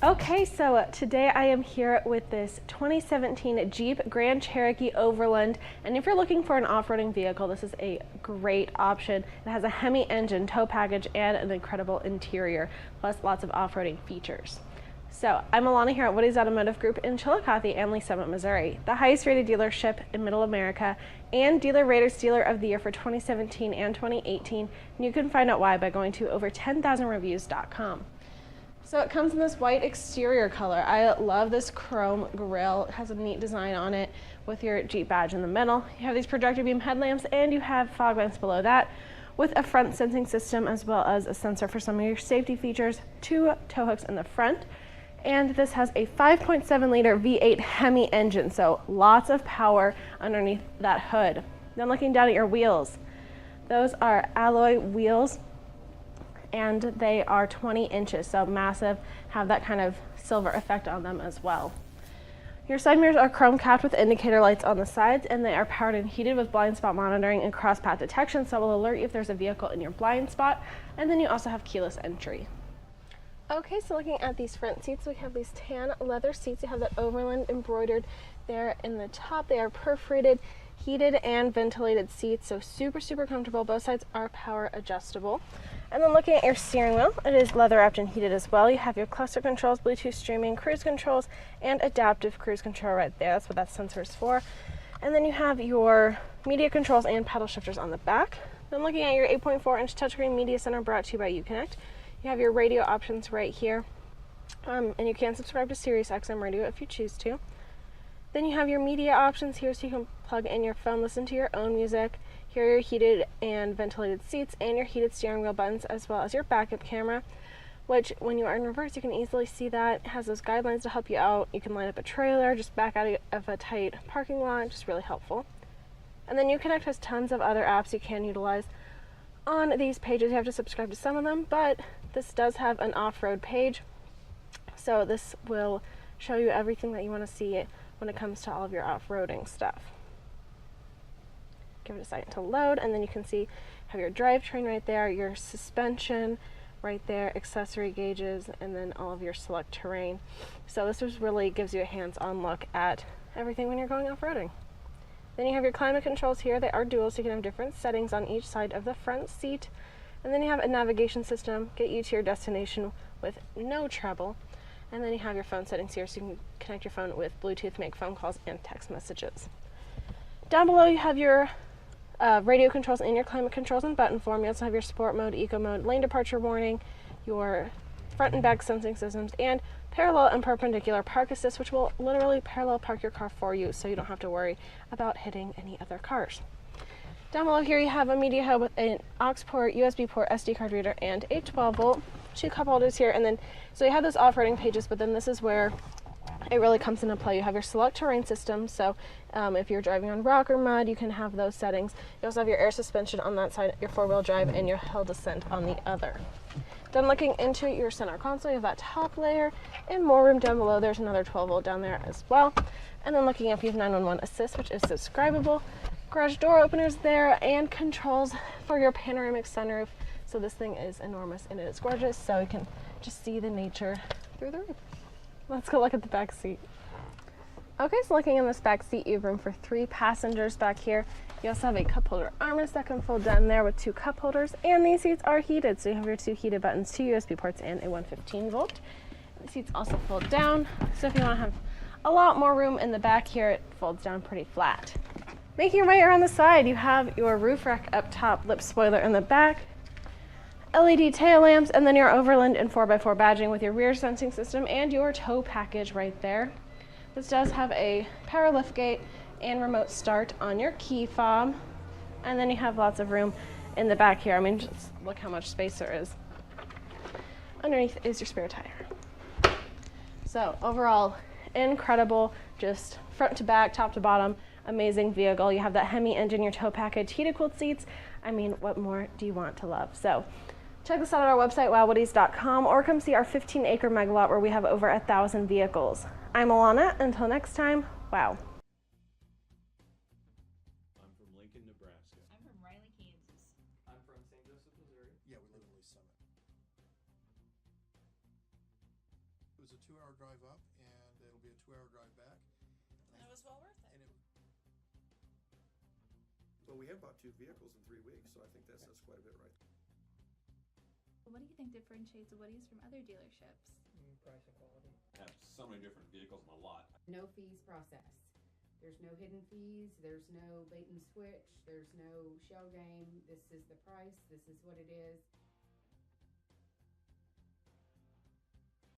Okay, so today I am here with this 2017 Jeep Grand Cherokee Overland, and if you're looking for an off-roading vehicle, this is a great option. It has a HEMI engine, tow package, and an incredible interior, plus lots of off-roading features. So I'm Alana here at WowWoodys Automotive Group in Chillicothe and Lee Summit, Missouri, the highest rated dealership in Middle America and Dealer Raters Dealer of the Year for 2017 and 2018. And you can find out why by going to over10,000reviews.com. So it comes in this white exterior color. I love this chrome grille. It has a neat design on it with your Jeep badge in the middle. You have these projector beam headlamps and you have fog lamps below that with a front sensing system as well as a sensor for some of your safety features, 2 tow hooks in the front. And this has a 5.7 liter V8 HEMI engine, so lots of power underneath that hood. Then looking down at your wheels, those are alloy wheels and they are 20 inches, so massive, have that kind of silver effect on them as well. Your side mirrors are chrome capped with indicator lights on the sides, and they are powered and heated with blind spot monitoring and cross path detection, so it will alert you if there's a vehicle in your blind spot. And then you also have keyless entry. Okay, so looking at these front seats, we have these tan leather seats. You have that Overland embroidered there in the top. They are perforated, heated and ventilated seats, so super comfortable. Both sides are power adjustable. And then looking at your steering wheel, it is leather wrapped and heated as well. You have your cluster controls, Bluetooth streaming, cruise controls, and adaptive cruise control right there. That's what that sensor is for. And then you have your media controls and paddle shifters on the back. Then looking at your 8.4-inch touchscreen media center brought to you by Uconnect. You have your radio options right here, and you can subscribe to Sirius XM radio if you choose to. Then you have your media options here, so you can plug in your phone, listen to your own music. Here are your heated and ventilated seats and your heated steering wheel buttons, as well as your backup camera, which when you are in reverse, you can easily see that. It has those guidelines to help you out. You can line up a trailer, just back out of a tight parking lot, just really helpful. And then Uconnect has tons of other apps you can utilize on these pages. You have to subscribe to some of them, but this does have an off-road page, so this will show you everything that you want to see when it comes to all of your off-roading stuff. Give it a second to load, and then you can see have your drivetrain right there, your suspension right there, accessory gauges, and then all of your select terrain. So this really gives you a hands-on look at everything when you're going off-roading. Then you have your climate controls here. They are dual, so you can have different settings on each side of the front seat. And then you have a navigation system, get you to your destination with no trouble. And then you have your phone settings here, so you can connect your phone with Bluetooth, make phone calls and text messages. Down below you have your radio controls and your climate controls in button form. You also have your sport mode, eco mode, lane departure warning, your front and back sensing systems, and parallel and perpendicular park assist, which will literally parallel park your car for you, so you don't have to worry about hitting any other cars. Down below here you have a media hub with an aux port, USB port, SD card reader, and a 12-volt, 2 cup holders here. And then, so you have those off-roading pages, but then this is where it really comes into play. You have your select terrain system, so if you're driving on rock or mud, you can have those settings. You also have your air suspension on that side, your 4-wheel drive, and your hill descent on the other. Then looking into your center console, you have that top layer and more room down below. There's another 12-volt down there as well. And then looking up, you have 911 assist, which is subscribable. Garage door openers there and controls for your panoramic sunroof. So this thing is enormous and it is gorgeous, so you can just see the nature through the roof. Let's go look at the back seat. Okay, so looking in this back seat, you have room for 3 passengers back here. You also have a cup holder armrest that can fold down there with 2 cup holders, and these seats are heated, so you have your 2 heated buttons, 2 USB ports, and a 115-volt. The seats also fold down, so if you want to have a lot more room in the back here, it folds down pretty flat. Making your way around the side, you have your roof rack up top, lip spoiler in the back, LED tail lamps, and then your Overland and 4x4 badging with your rear sensing system and your tow package right there. This does have a power liftgate and remote start on your key fob, and then you have lots of room in the back here. I mean, just look how much space there is. Underneath is your spare tire. So overall, incredible, just front to back, top to bottom, amazing vehicle. You have that HEMI engine, your tow package, heated cooled seats. I mean, what more do you want to love? So check us out at our website, WowWoodys.com, or come see our 15-acre megalot where we have over 1,000 vehicles. I'm Alana. Until next time, wow. I'm from Lincoln, Nebraska. I'm from Riley, Kansas. I'm from St. Joseph, Missouri. Yeah, we live in Lee Summit. was a 2-hour drive up, and it'll be a 2-hour drive back. And it was well worth it. Well, we have bought 2 vehicles in 3 weeks, so I think that's quite a bit, right? What do you think differentiates WowWoodys from other dealerships? Price and quality. I have so many different vehicles on the lot. No fees process. There's no hidden fees, there's no bait and switch, there's no shell game. This is the price, this is what it is.